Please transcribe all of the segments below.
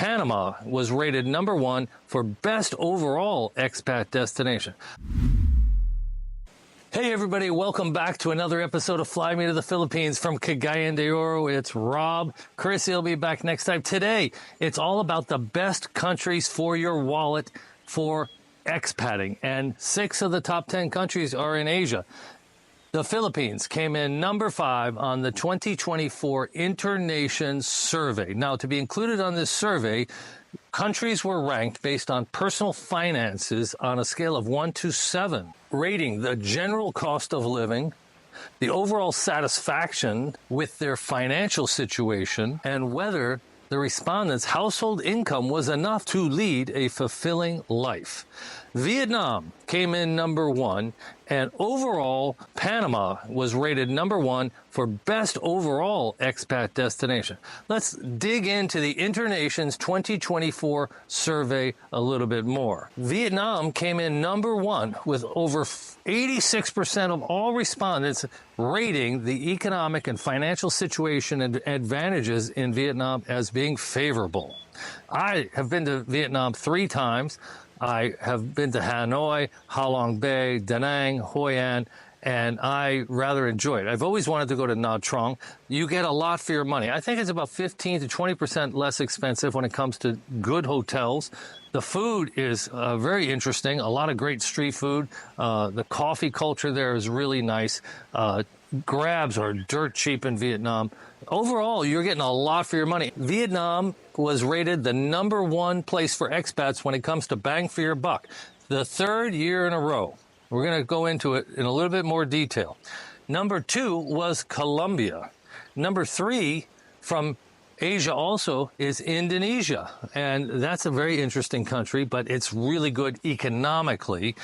Panama was rated #1 for best overall expat destination. Hey everybody, welcome back to another episode of Fly Me to the Philippines from Cagayan de Oro. It's Rob. Chris will be back next time. Today, it's all about the best countries for your wallet for expatting. And 6 of the top 10 countries are in Asia. The Philippines came in #5 on the 2024 Internations Survey. Now, to be included on this survey, countries were ranked based on personal finances on a scale of 1 to 7, rating the general cost of living, the overall satisfaction with their financial situation, and whether the respondents' household income was enough to lead a fulfilling life. Vietnam came in #1, and overall, Panama was rated #1 for best overall expat destination. Let's dig into the Internations 2024 survey a little bit more. Vietnam came in #1 with over 86% of all respondents rating the economic and financial situation and advantages in Vietnam as being favorable. I have been to Vietnam 3 times. I have been to Hanoi, Ha Long Bay, Da Nang, Hoi An, and I rather enjoy it. I've always wanted to go to Nha Trang. You get a lot for your money. I think it's about 15 to 20% less expensive when it comes to good hotels. The food is very interesting, a lot of great street food. The coffee culture there is really nice. Grabs are dirt cheap in Vietnam. Overall, you're getting a lot for your money. Vietnam was rated the #1 place for expats when it comes to bang for your buck, the 3rd year in a row. We're going to go into it in a little bit more detail. #2 was Colombia. #3 from Asia also is Indonesia, and that's a very interesting country, but it's really good economically.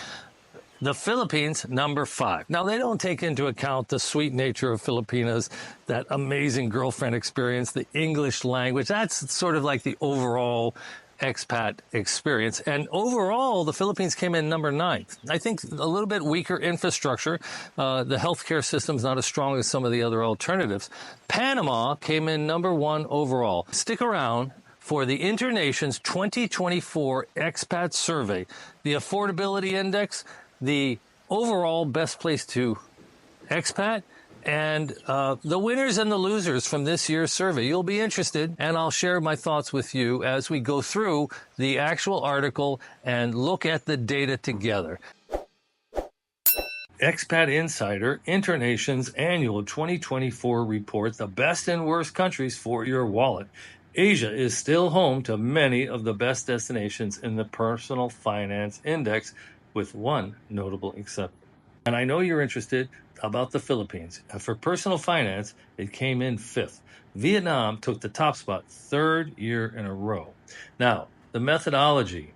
The Philippines, #5. Now, they don't take into account the sweet nature of Filipinas, that amazing girlfriend experience, the English language. That's sort of like the overall expat experience. And overall, the Philippines came in #9. I think a little bit weaker infrastructure. The healthcare system's not as strong as some of the other alternatives. Panama came in #1 overall. Stick around for the Internations 2024 Expat Survey, the Affordability Index, the overall best place to expat, and the winners and the losers from this year's survey. You'll be interested, and I'll share my thoughts with you as we go through the actual article and look at the data together. Expat Insider, Internation's annual 2024 report, the best and worst countries for your wallet. Asia is still home to many of the best destinations in the Personal Finance Index, with one notable exception. And I know you're interested about the Philippines. For personal finance, it came in 5th. Vietnam took the top spot 3rd year in a row. Now, the methodology,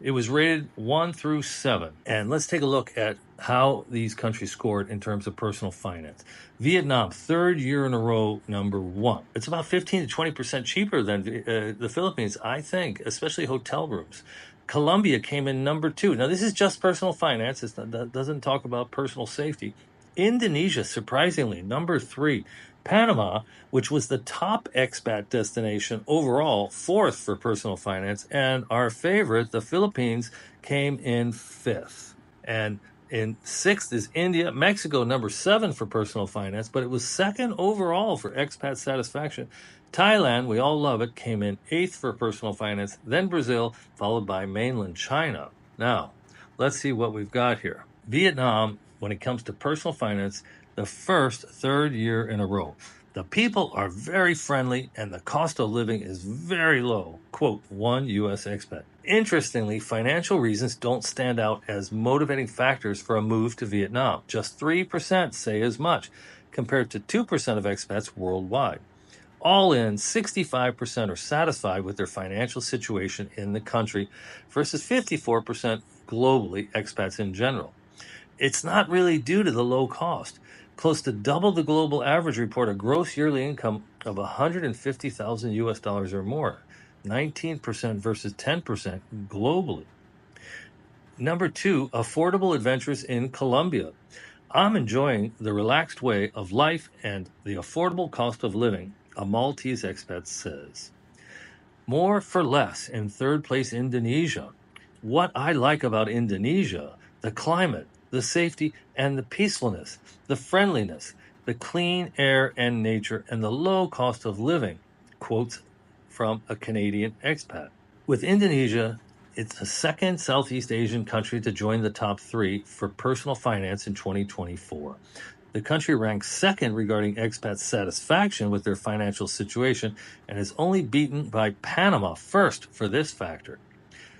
it was rated 1 through 7. And let's take a look at how these countries scored in terms of personal finance. Vietnam, 3rd year in a row, #1. It's about 15 to 20% cheaper than the Philippines, I think, especially hotel rooms. Colombia came in #2. Now, this is just personal finance. That doesn't talk about personal safety. Indonesia, surprisingly, #3. Panama, which was the top expat destination overall, 4th for personal finance. And our favorite, the Philippines, came in 5th. And in 6th is India. Mexico, #7 for personal finance, but it was 2nd overall for expat satisfaction. Thailand, we all love it, came in 8th for personal finance, then Brazil, followed by mainland China. Now, let's see what we've got here. Vietnam, when it comes to personal finance, the first 3rd year in a row. The people are very friendly and the cost of living is very low, quote, one U.S. expat. Interestingly, financial reasons don't stand out as motivating factors for a move to Vietnam. Just 3% say as much, compared to 2% of expats worldwide. All in, 65% are satisfied with their financial situation in the country versus 54% globally, expats in general. It's not really due to the low cost. Close to double the global average report a gross yearly income of $150,000 US dollars or more, 19% versus 10% globally. #2, affordable adventures in Colombia. I'm enjoying the relaxed way of life and the affordable cost of living, a Maltese expat says. More for less. In third place, Indonesia. What I like about Indonesia, the climate, the safety, and the peacefulness, the friendliness, the clean air and nature, and the low cost of living. Quotes from a Canadian expat. With Indonesia, it's the second Southeast Asian country to join the top 3 for personal finance in 2024. The country ranks second regarding expats' satisfaction with their financial situation and is only beaten by Panama first for this factor.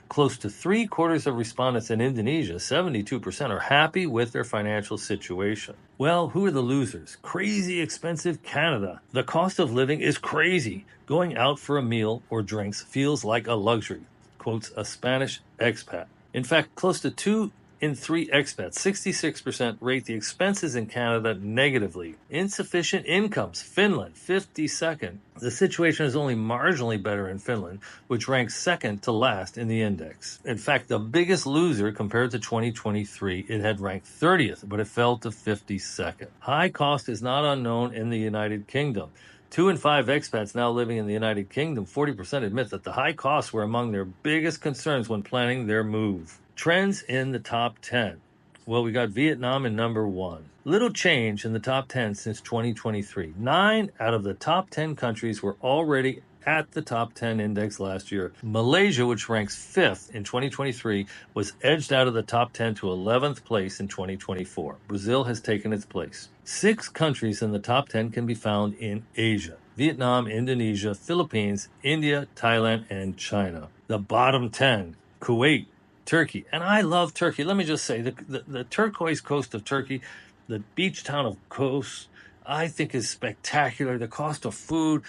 Close to 3/4 of respondents in Indonesia, 72%, are happy with their financial situation. Well, who are the losers? Crazy expensive Canada. The cost of living is crazy. Going out for a meal or drinks feels like a luxury, quotes a Spanish expat. In fact, close to 2 in 3 expats, 66%, rate the expenses in Canada negatively. Insufficient incomes, Finland, 52nd. The situation is only marginally better in Finland, which ranks second to last in the index. In fact, the biggest loser compared to 2023, it had ranked 30th, but it fell to 52nd. High cost is not unknown in the United Kingdom. 2 in 5 expats now living in the United Kingdom, 40%, admit that the high costs were among their biggest concerns when planning their move. Trends in the top 10. Well, we got Vietnam in number 1. Little change in the top 10 since 2023. 9 out of the top 10 countries were already at the top 10 index last year. Malaysia, which ranks 5th in 2023, was edged out of the top 10 to 11th place in 2024. Brazil has taken its place. 6 countries in the top 10 can be found in Asia: Vietnam, Indonesia, Philippines, India, Thailand, and China. The bottom 10: Kuwait, Turkey. And I love Turkey. Let me just say, the turquoise coast of Turkey, the beach town of Kos, I think is spectacular. The cost of food,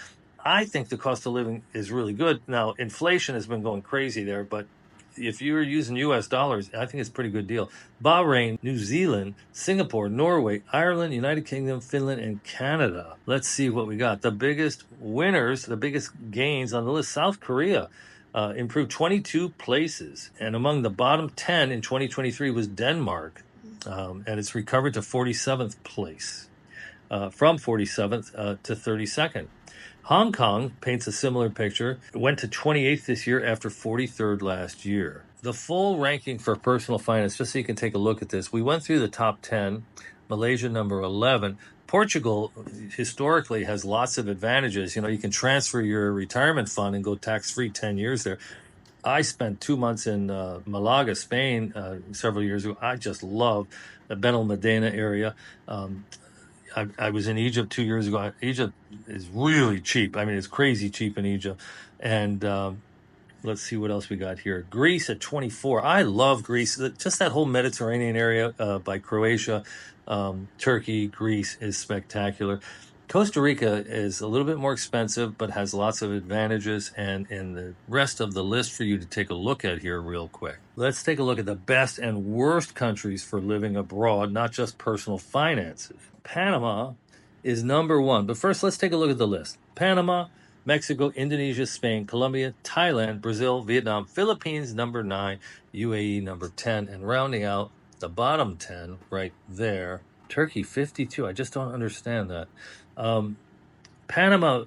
I think the cost of living is really good. Now, inflation has been going crazy there, but if you're using US dollars, I think it's a pretty good deal. Bahrain, New Zealand, Singapore, Norway, Ireland, United Kingdom, Finland, and Canada. Let's see what we got. The biggest winners, the biggest gains on the list: South Korea improved 22 places. And among the bottom 10 in 2023 was Denmark. And it's recovered to 47th place, from 47th to 32nd. Hong Kong paints a similar picture. It went to 28th this year after 43rd last year. The full ranking for personal finance, just so you can take a look at this, we went through the top 10. Malaysia, number 11. Portugal historically has lots of advantages. You know, you can transfer your retirement fund and go tax-free 10 years there. I spent 2 months in Malaga, Spain, several years ago. I just love the Benalmádena area. I was in Egypt 2 years ago. Egypt is really cheap. I mean, it's crazy cheap in Egypt. And let's see what else we got here. Greece at 24. I love Greece. Just that whole Mediterranean area by Croatia, Turkey, Greece is spectacular. Costa Rica is a little bit more expensive, but has lots of advantages. And in the rest of the list for you to take a look at here real quick. Let's take a look at the best and worst countries for living abroad, not just personal finances. Panama is number 1. But first, let's take a look at the list. Panama, Mexico, Indonesia, Spain, Colombia, Thailand, Brazil, Vietnam, Philippines, number 9, UAE, number 10, and rounding out the bottom 10 right there, Turkey, 52. I just don't understand that. Panama,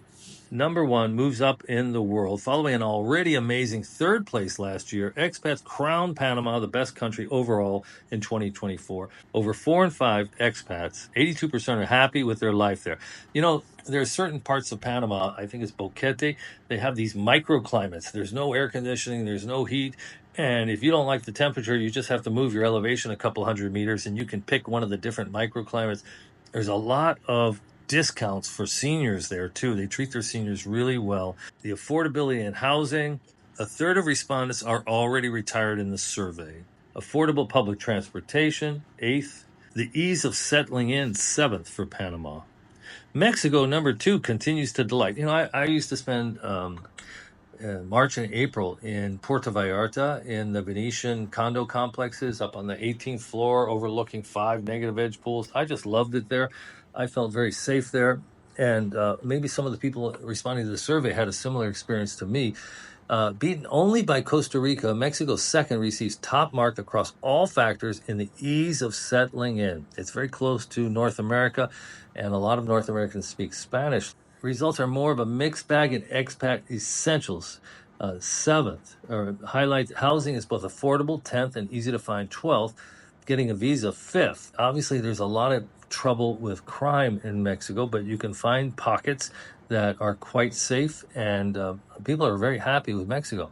number 1, moves up in the world, following an already amazing 3rd place last year. Expats crowned Panama the best country overall in 2024. Over 4 in 5 expats, 82%, are happy with their life there. You know, there are certain parts of Panama, I think it's Boquete, they have these microclimates. There's no air conditioning, there's no heat. And if you don't like the temperature, you just have to move your elevation a couple hundred meters and you can pick one of the different microclimates. There's a lot of discounts for seniors there too. They treat their seniors really well. The affordability in housing, a third of respondents are already retired in the survey. Affordable public transportation, 8th. The ease of settling in, 7th for Panama. Mexico, number 2, continues to delight. You know, I used to spend March and April in Puerto Vallarta in the Venetian condo complexes up on the 18th floor overlooking 5 negative edge pools. I just loved it there. I felt very safe there. And maybe some of the people responding to the survey had a similar experience to me. Beaten only by Costa Rica, Mexico's second receives top mark across all factors in the ease of settling in. It's very close to North America, and a lot of North Americans speak Spanish. Results are more of a mixed bag in expat essentials. 7th, or highlights housing is both affordable, 10th, and easy to find, 12th. Getting a visa, 5th. Obviously, there's a lot of trouble with crime in Mexico, but you can find pockets that are quite safe, and people are very happy with Mexico.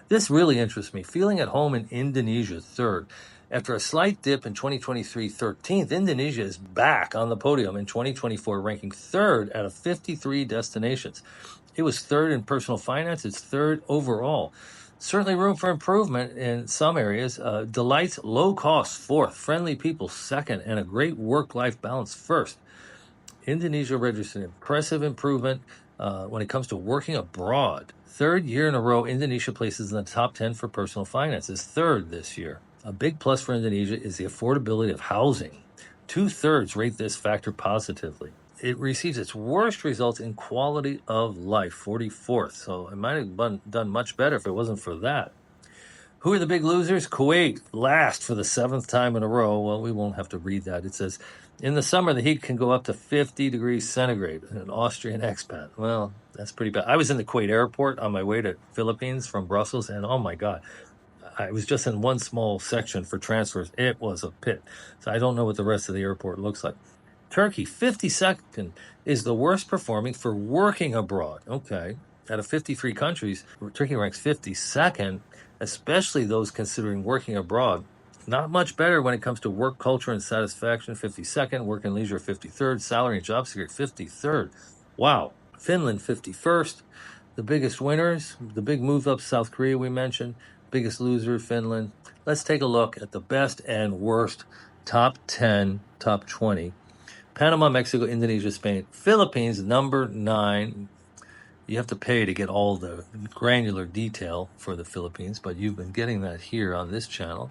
This really interests me. Feeling at home in Indonesia, 3rd. After a slight dip in 2023, 13th, Indonesia is back on the podium in 2024, ranking 3rd out of 53 destinations. It was 3rd in personal finance. It's 3rd overall. Certainly room for improvement in some areas. Delights, low cost, 4th. Friendly people, 2nd. And a great work-life balance, 1st. Indonesia registered impressive improvement when it comes to working abroad. 3rd year in a row, Indonesia places in the top 10 for personal finances, 3rd this year. A big plus for Indonesia is the affordability of housing. 2/3 rate this factor positively. It receives its worst results in quality of life, 44th. So it might have done much better if it wasn't for that. Who are the big losers? Kuwait, last for the 7th time in a row. Well, we won't have to read that. It says, in the summer, the heat can go up to 50 degrees centigrade. An Austrian expat. Well, that's pretty bad. I was in the Kuwait airport on my way to Philippines from Brussels, and oh my God, I was just in one small section for transfers. It was a pit. So I don't know what the rest of the airport looks like. Turkey, 52nd, is the worst performing for working abroad. Okay. Out of 53 countries, Turkey ranks 52nd, especially those considering working abroad. Not much better when it comes to work culture and satisfaction, 52nd, work and leisure, 53rd, salary and job security, 53rd. Wow. Finland, 51st. The biggest winners, the big move up, South Korea we mentioned, biggest loser, Finland. Let's take a look at the best and worst top 10, top 20. Panama, Mexico, Indonesia, Spain, Philippines, number 9. You have to pay to get all the granular detail for the Philippines, but you've been getting that here on this channel.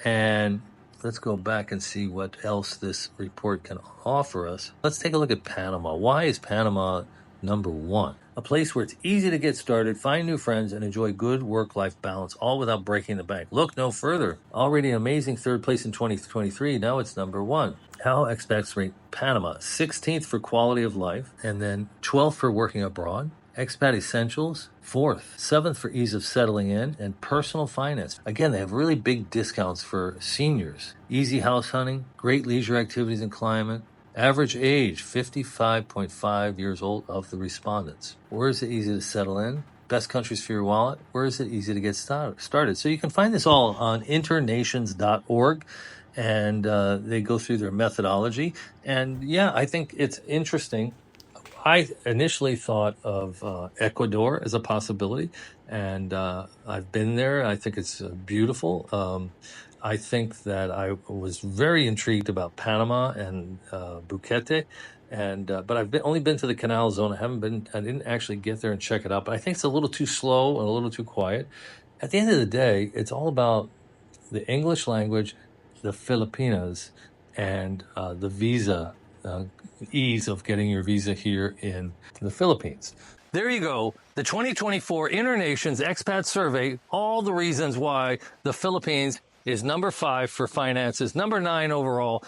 And let's go back and see what else this report can offer us. Let's take a look at Panama. Why is Panama number 1? A place where it's easy to get started, find new friends, and enjoy good work-life balance, all without breaking the bank. Look no further. Already an amazing 3rd place in 2023. Now it's number 1. How expats rate Panama? 16th for quality of life, and then 12th for working abroad. Expat Essentials, 4th. 7th for ease of settling in, and personal finance. Again, they have really big discounts for seniors. Easy house hunting, great leisure activities and climate. Average age, 55.5 years old of the respondents. Where is it easy to settle in? Best countries for your wallet. Where is it easy to get started? So you can find this all on internations.org. And they go through their methodology. And yeah, I think it's interesting. I initially thought of Ecuador as a possibility, and I've been there. I think it's beautiful. I think that I was very intrigued about Panama and Buquete, and but I've only been to the Canal Zone. I didn't actually get there and check it out. But I think it's a little too slow and a little too quiet. At the end of the day, it's all about the English language, the Filipinas, and the visa, ease of getting your visa here in the Philippines. There you go. The 2024 Internations Expat Survey, all the reasons why the Philippines is number 5 for finances, number 9 overall.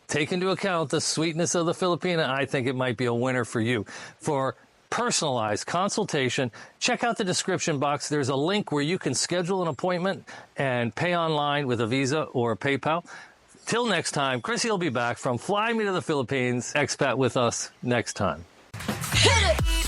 Take into account the sweetness of the Filipina. I think it might be a winner for you. For personalized consultation, check out the description box. There's a link where you can schedule an appointment and pay online with a Visa or a PayPal. Till next time, Chrissy will be back from Fly Me to the Philippines. Expat with us next time. Hit it!